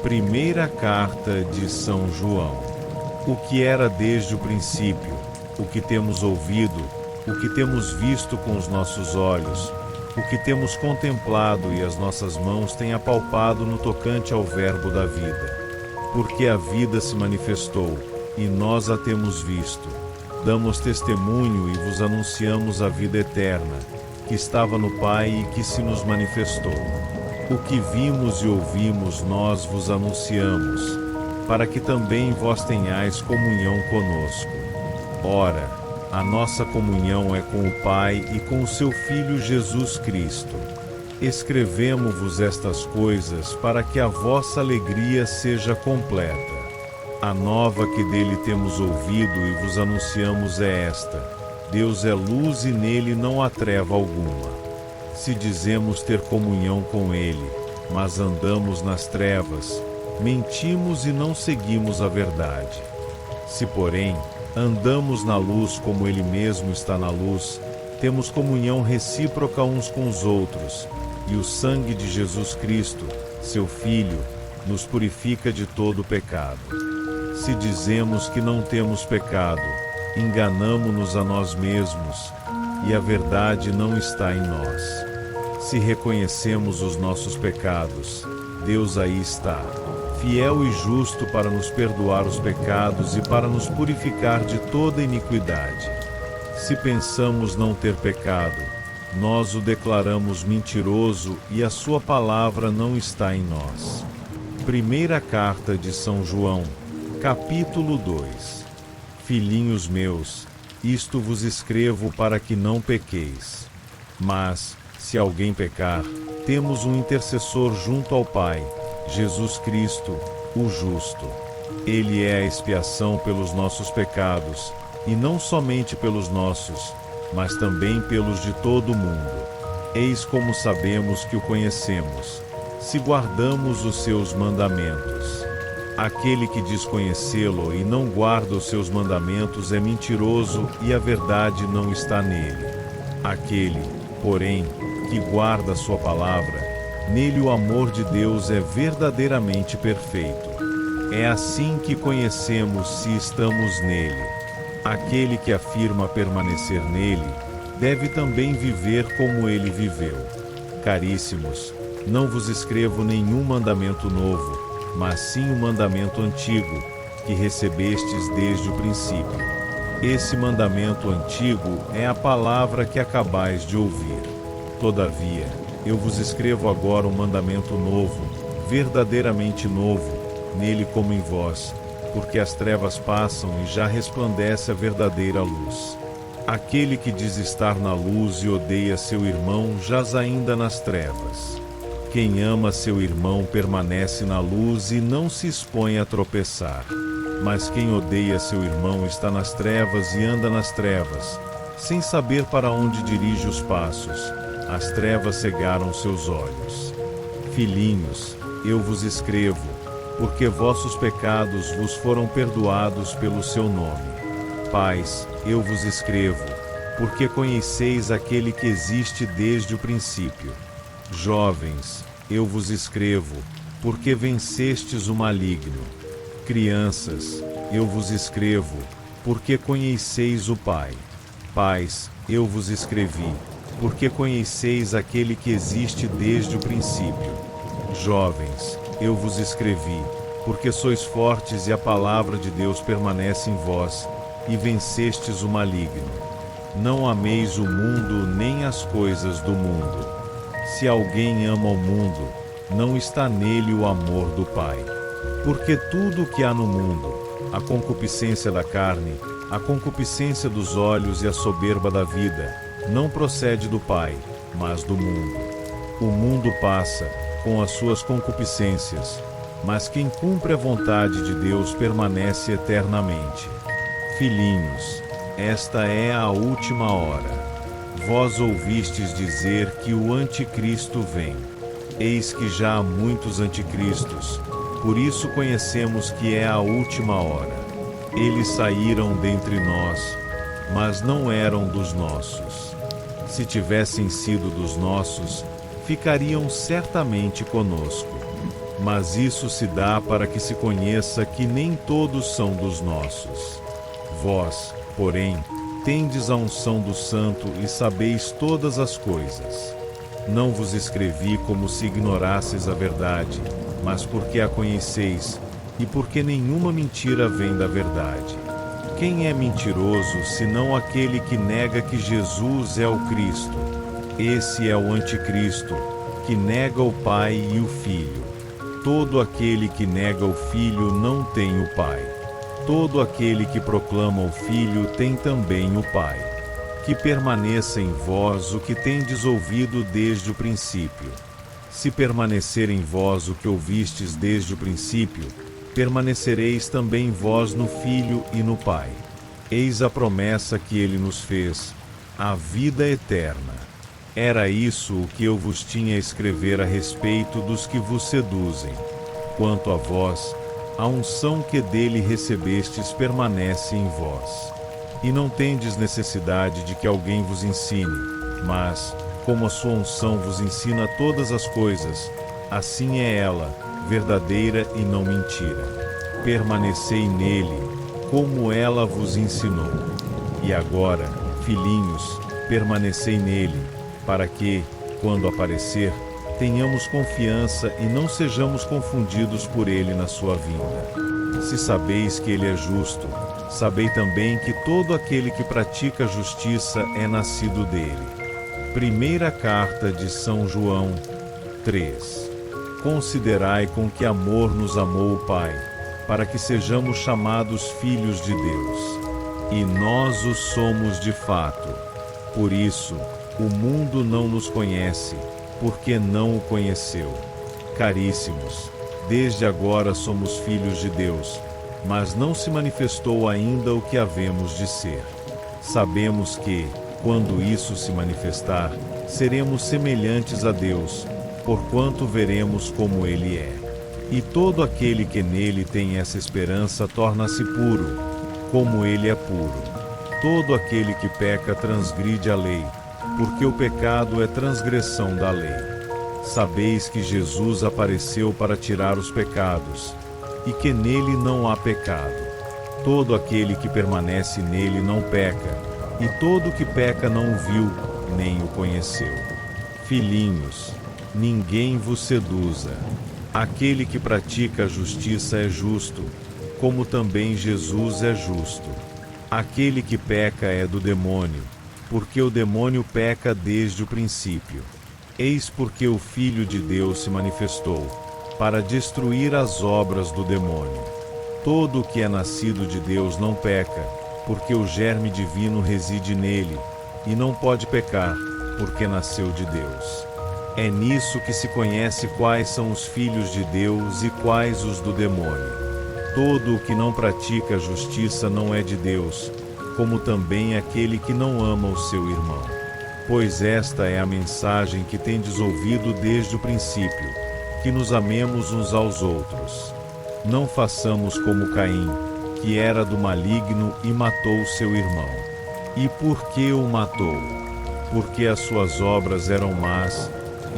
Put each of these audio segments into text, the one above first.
Primeira carta de São João. O que era desde o princípio, o que temos ouvido, o que temos visto com os nossos olhos, o que temos contemplado e as nossas mãos têm apalpado no tocante ao Verbo da vida. Porque a vida se manifestou, e nós a temos visto. Damos testemunho e vos anunciamos a vida eterna, que estava no Pai e que se nos manifestou. O que vimos e ouvimos nós vos anunciamos, para que também vós tenhais comunhão conosco. Ora, a nossa comunhão é com o Pai e com o seu Filho Jesus Cristo. Escrevemo-vos estas coisas para que a vossa alegria seja completa. A nova que dele temos ouvido e vos anunciamos é esta: Deus é luz e nele não há treva alguma. Se dizemos ter comunhão com ele, mas andamos nas trevas, mentimos e não seguimos a verdade. Se, porém, andamos na luz como ele mesmo está na luz, temos comunhão recíproca uns com os outros, e o sangue de Jesus Cristo, seu Filho, nos purifica de todo o pecado. Se dizemos que não temos pecado, enganamo-nos a nós mesmos, e a verdade não está em nós. Se reconhecemos os nossos pecados, Deus aí está, fiel e justo para nos perdoar os pecados e para nos purificar de toda iniquidade. Se pensamos não ter pecado, nós o declaramos mentiroso e a sua palavra não está em nós. Primeira carta de São João, capítulo 2. Filhinhos meus, isto vos escrevo para que não pequeis. Mas, se alguém pecar, temos um intercessor junto ao Pai, Jesus Cristo, o justo. Ele é a expiação pelos nossos pecados, e não somente pelos nossos, mas também pelos de todo o mundo. Eis como sabemos que o conhecemos, se guardamos os seus mandamentos. Aquele que diz conhecê-lo e não guarda os seus mandamentos é mentiroso e a verdade não está nele. Aquele, porém, que guarda a sua palavra, nele o amor de Deus é verdadeiramente perfeito. É assim que conhecemos se estamos nele. Aquele que afirma permanecer nele, deve também viver como ele viveu. Caríssimos, não vos escrevo nenhum mandamento novo, mas sim um mandamento antigo, que recebestes desde o princípio. Esse mandamento antigo é a palavra que acabais de ouvir. Todavia, eu vos escrevo agora um mandamento novo, verdadeiramente novo, nele como em vós, porque as trevas passam e já resplandece a verdadeira luz. Aquele que diz estar na luz e odeia seu irmão jaz ainda nas trevas. Quem ama seu irmão permanece na luz e não se expõe a tropeçar. Mas quem odeia seu irmão está nas trevas e anda nas trevas, sem saber para onde dirige os passos. As trevas cegaram seus olhos. Filhinhos, eu vos escrevo, porque vossos pecados vos foram perdoados pelo seu nome. Pais, eu vos escrevo, porque conheceis aquele que existe desde o princípio. Jovens, eu vos escrevo, porque vencestes o maligno. Crianças, eu vos escrevo, porque conheceis o Pai. Pais, eu vos escrevi, porque conheceis aquele que existe desde o princípio. Jovens, eu vos escrevi, porque sois fortes e a palavra de Deus permanece em vós, e vencestes o maligno. Não ameis o mundo nem as coisas do mundo. Se alguém ama o mundo, não está nele o amor do Pai. Porque tudo o que há no mundo, a concupiscência da carne, a concupiscência dos olhos e a soberba da vida, não procede do Pai, mas do mundo. O mundo passa, com as suas concupiscências, mas quem cumpre a vontade de Deus permanece eternamente. Filhinhos, esta é a última hora. Vós ouvistes dizer que o anticristo vem. Eis que já há muitos anticristos, por isso conhecemos que é a última hora. Eles saíram dentre nós, mas não eram dos nossos. Se tivessem sido dos nossos, ficariam certamente conosco. Mas isso se dá para que se conheça que nem todos são dos nossos. Vós, porém, tendes a unção do Santo e sabeis todas as coisas. Não vos escrevi como se ignorasseis a verdade, mas porque a conheceis, e porque nenhuma mentira vem da verdade. Quem é mentiroso, senão aquele que nega que Jesus é o Cristo? Esse é o anticristo, que nega o Pai e o Filho. Todo aquele que nega o Filho não tem o Pai. Todo aquele que proclama o Filho tem também o Pai. Que permaneça em vós o que tendes ouvido desde o princípio. Se permanecer em vós o que ouvistes desde o princípio, permanecereis também vós no Filho e no Pai. Eis a promessa que ele nos fez, a vida eterna. Era isso o que eu vos tinha a escrever a respeito dos que vos seduzem. Quanto a vós, a unção que dele recebestes permanece em vós. E não tendes necessidade de que alguém vos ensine, mas, como a sua unção vos ensina todas as coisas, assim é ela, verdadeira e não mentira. Permanecei nele, como ela vos ensinou. E agora, filhinhos, permanecei nele, para que, quando aparecer, tenhamos confiança e não sejamos confundidos por ele na sua vinda. Se sabeis que ele é justo, sabei também que todo aquele que pratica a justiça é nascido dele. Primeira carta de São João 3. Considerai com que amor nos amou o Pai, para que sejamos chamados filhos de Deus. E nós o somos de fato. Por isso, o mundo não nos conhece, porque não o conheceu. Caríssimos, desde agora somos filhos de Deus, mas não se manifestou ainda o que havemos de ser. Sabemos que, quando isso se manifestar, seremos semelhantes a Deus, porquanto veremos como Ele é. E todo aquele que nele tem essa esperança torna-se puro, como Ele é puro. Todo aquele que peca transgride a lei, porque o pecado é transgressão da lei. Sabeis que Jesus apareceu para tirar os pecados, e que nele não há pecado. Todo aquele que permanece nele não peca, e todo que peca não o viu, nem o conheceu. Filhinhos, ninguém vos seduza. Aquele que pratica a justiça é justo, como também Jesus é justo. Aquele que peca é do demônio, porque o demônio peca desde o princípio. Eis porque o Filho de Deus se manifestou, para destruir as obras do demônio. Todo o que é nascido de Deus não peca, porque o germe divino reside nele, e não pode pecar, porque nasceu de Deus. É nisso que se conhece quais são os filhos de Deus e quais os do demônio. Todo o que não pratica a justiça não é de Deus, como também aquele que não ama o seu irmão. Pois esta é a mensagem que tendes ouvido desde o princípio, que nos amemos uns aos outros. Não façamos como Caim, que era do maligno e matou seu irmão. E por que o matou? Porque as suas obras eram más,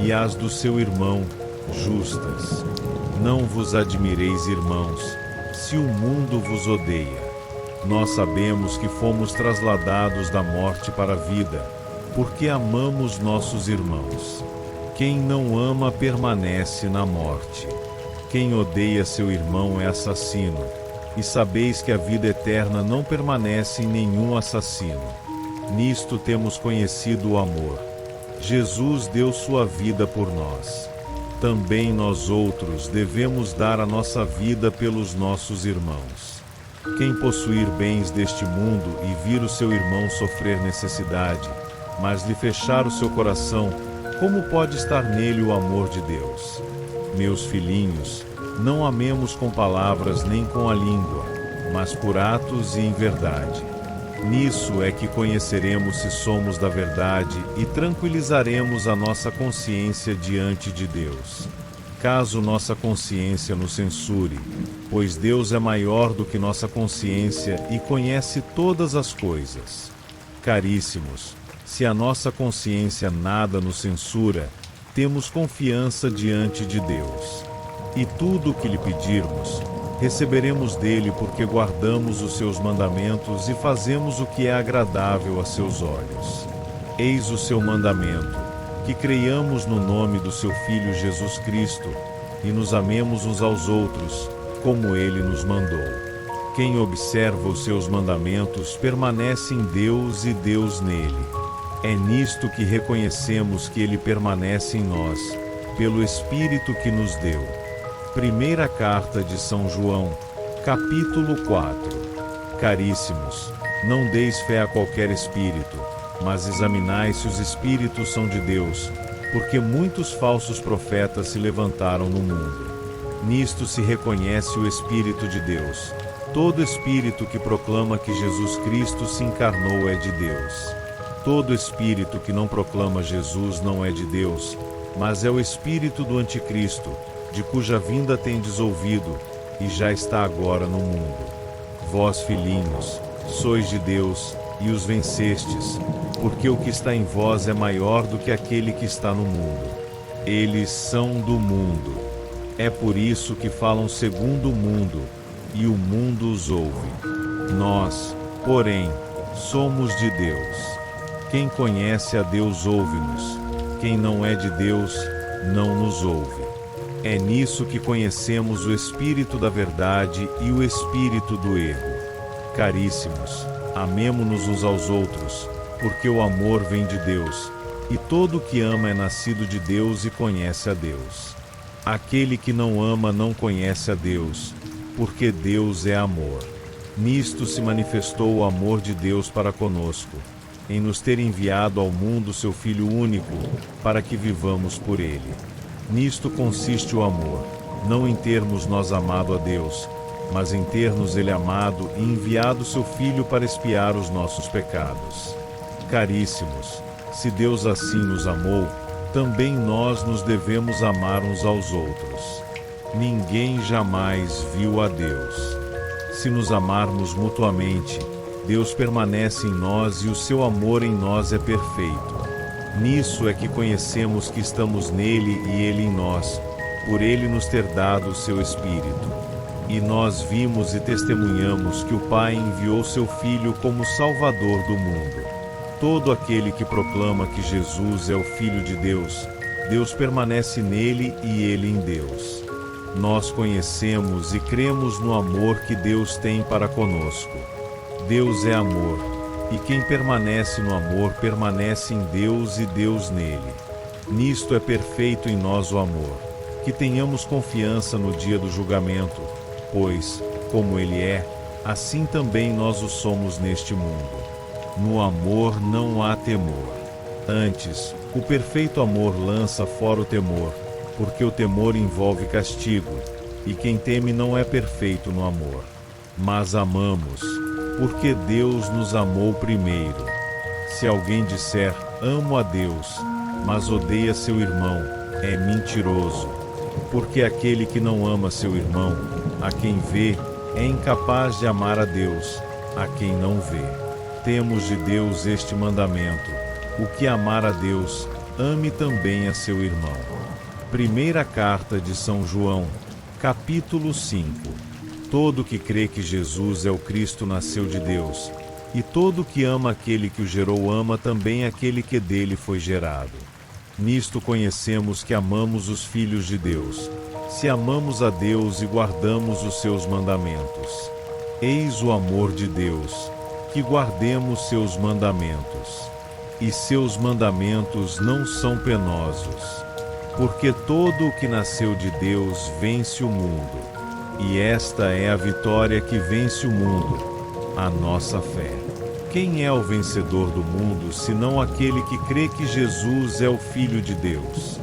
e as do seu irmão, justas. Não vos admireis, irmãos, se o mundo vos odeia. Nós sabemos que fomos trasladados da morte para a vida, porque amamos nossos irmãos. Quem não ama permanece na morte. Quem odeia seu irmão é assassino, e sabeis que a vida eterna não permanece em nenhum assassino. Nisto temos conhecido o amor. Jesus deu sua vida por nós. Também nós outros devemos dar a nossa vida pelos nossos irmãos. Quem possuir bens deste mundo e vir o seu irmão sofrer necessidade, mas lhe fechar o seu coração, como pode estar nele o amor de Deus? Meus filhinhos, não amemos com palavras nem com a língua, mas por atos e em verdade. Nisso é que conheceremos se somos da verdade e tranquilizaremos a nossa consciência diante de Deus. Caso nossa consciência nos censure, pois Deus é maior do que nossa consciência e conhece todas as coisas. Caríssimos, se a nossa consciência nada nos censura, temos confiança diante de Deus. E tudo o que lhe pedirmos, receberemos dele porque guardamos os seus mandamentos e fazemos o que é agradável a seus olhos. Eis o seu mandamento, que creiamos no nome do seu Filho Jesus Cristo, e nos amemos uns aos outros, como ele nos mandou. Quem observa os seus mandamentos permanece em Deus e Deus nele. É nisto que reconhecemos que ele permanece em nós, pelo Espírito que nos deu. Primeira carta de São João, capítulo 4. Caríssimos, não deis fé a qualquer espírito, mas examinai se os espíritos são de Deus, porque muitos falsos profetas se levantaram no mundo. Nisto se reconhece o Espírito de Deus. Todo espírito que proclama que Jesus Cristo se encarnou é de Deus. Todo espírito que não proclama Jesus não é de Deus, mas é o espírito do anticristo, de cuja vinda tendes ouvido, e já está agora no mundo. Vós, filhinhos, sois de Deus, e os vencestes, porque o que está em vós é maior do que aquele que está no mundo. Eles são do mundo. É por isso que falam segundo o mundo, e o mundo os ouve. Nós, porém, somos de Deus. Quem conhece a Deus ouve-nos. Quem não é de Deus, não nos ouve. É nisso que conhecemos o espírito da verdade e o espírito do erro. Caríssimos, amemo-nos uns aos outros, porque o amor vem de Deus, e todo o que ama é nascido de Deus e conhece a Deus. Aquele que não ama não conhece a Deus, porque Deus é amor. Nisto se manifestou o amor de Deus para conosco, em nos ter enviado ao mundo seu Filho único, para que vivamos por ele. Nisto consiste o amor, não em termos nós amado a Deus, mas em ter-nos ele amado e enviado seu Filho para expiar os nossos pecados. Caríssimos, se Deus assim nos amou, também nós nos devemos amar uns aos outros. Ninguém jamais viu a Deus. Se nos amarmos mutuamente, Deus permanece em nós e o seu amor em nós é perfeito. Nisso é que conhecemos que estamos nele e ele em nós, por ele nos ter dado o seu Espírito. E nós vimos e testemunhamos que o Pai enviou seu Filho como Salvador do mundo. Todo aquele que proclama que Jesus é o Filho de Deus, Deus permanece nele e ele em Deus. Nós conhecemos e cremos no amor que Deus tem para conosco. Deus é amor. E quem permanece no amor permanece em Deus e Deus nele. Nisto é perfeito em nós o amor, que tenhamos confiança no dia do julgamento, pois, como ele é, assim também nós o somos neste mundo. No amor não há temor. Antes, o perfeito amor lança fora o temor, porque o temor envolve castigo, e quem teme não é perfeito no amor. Mas amamos, porque Deus nos amou primeiro. Se alguém disser, amo a Deus, mas odeia seu irmão, é mentiroso. Porque aquele que não ama seu irmão, a quem vê, é incapaz de amar a Deus, a quem não vê. Temos de Deus este mandamento: o que amar a Deus, ame também a seu irmão. Primeira carta de São João, capítulo 5. Todo que crê que Jesus é o Cristo nasceu de Deus, e todo que ama aquele que o gerou ama também aquele que dele foi gerado. Nisto conhecemos que amamos os filhos de Deus, se amamos a Deus e guardamos os seus mandamentos. Eis o amor de Deus, que guardemos seus mandamentos. E seus mandamentos não são penosos, porque todo o que nasceu de Deus vence o mundo. E esta é a vitória que vence o mundo, a nossa fé. Quem é o vencedor do mundo, senão aquele que crê que Jesus é o Filho de Deus?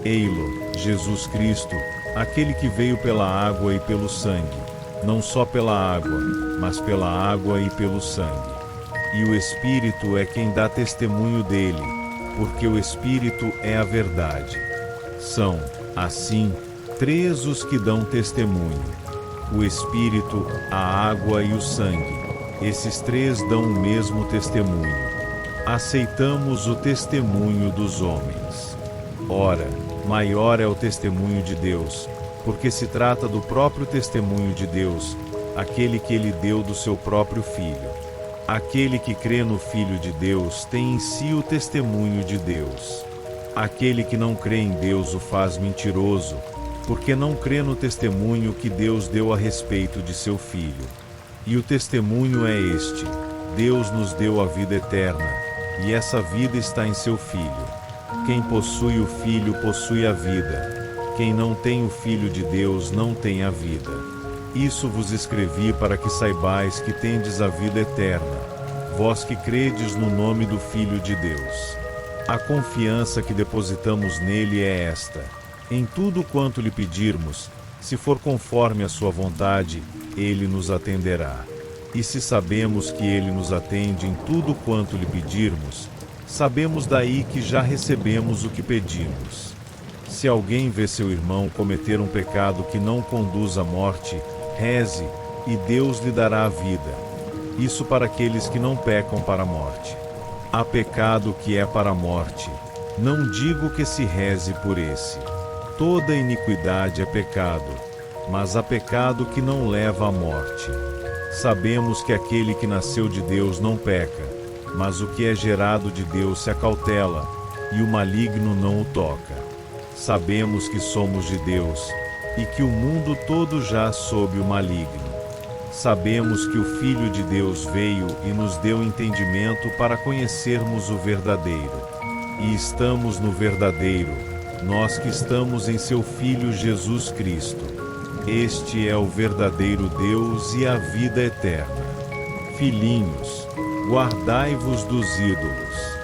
Ei-lo, Jesus Cristo, aquele que veio pela água e pelo sangue, não só pela água, mas pela água e pelo sangue. E o Espírito é quem dá testemunho dele, porque o Espírito é a verdade. São, assim, três os que dão testemunho: o Espírito, a água e o sangue. Esses três dão o mesmo testemunho. Aceitamos o testemunho dos homens. Ora, maior é o testemunho de Deus, porque se trata do próprio testemunho de Deus, aquele que ele deu do seu próprio Filho. Aquele que crê no Filho de Deus tem em si o testemunho de Deus. Aquele que não crê em Deus o faz mentiroso, porque não crê no testemunho que Deus deu a respeito de seu Filho. E o testemunho é este: Deus nos deu a vida eterna, e essa vida está em seu Filho. Quem possui o Filho possui a vida. Quem não tem o Filho de Deus não tem a vida. Isso vos escrevi para que saibais que tendes a vida eterna, vós que credes no nome do Filho de Deus. A confiança que depositamos nele é esta: em tudo quanto lhe pedirmos, se for conforme a sua vontade, ele nos atenderá. E se sabemos que ele nos atende em tudo quanto lhe pedirmos, sabemos daí que já recebemos o que pedimos. Se alguém vê seu irmão cometer um pecado que não conduz à morte, reze, e Deus lhe dará a vida. Isso para aqueles que não pecam para a morte. Há pecado que é para a morte. Não digo que se reze por esse. Toda iniquidade é pecado, mas há pecado que não leva à morte. Sabemos que aquele que nasceu de Deus não peca, mas o que é gerado de Deus se acautela, e o maligno não o toca. Sabemos que somos de Deus, e que o mundo todo jaz sob o maligno. Sabemos que o Filho de Deus veio e nos deu entendimento para conhecermos o verdadeiro. E estamos no verdadeiro, nós que estamos em seu Filho Jesus Cristo. Este é o verdadeiro Deus e a vida eterna. Filhinhos, guardai-vos dos ídolos.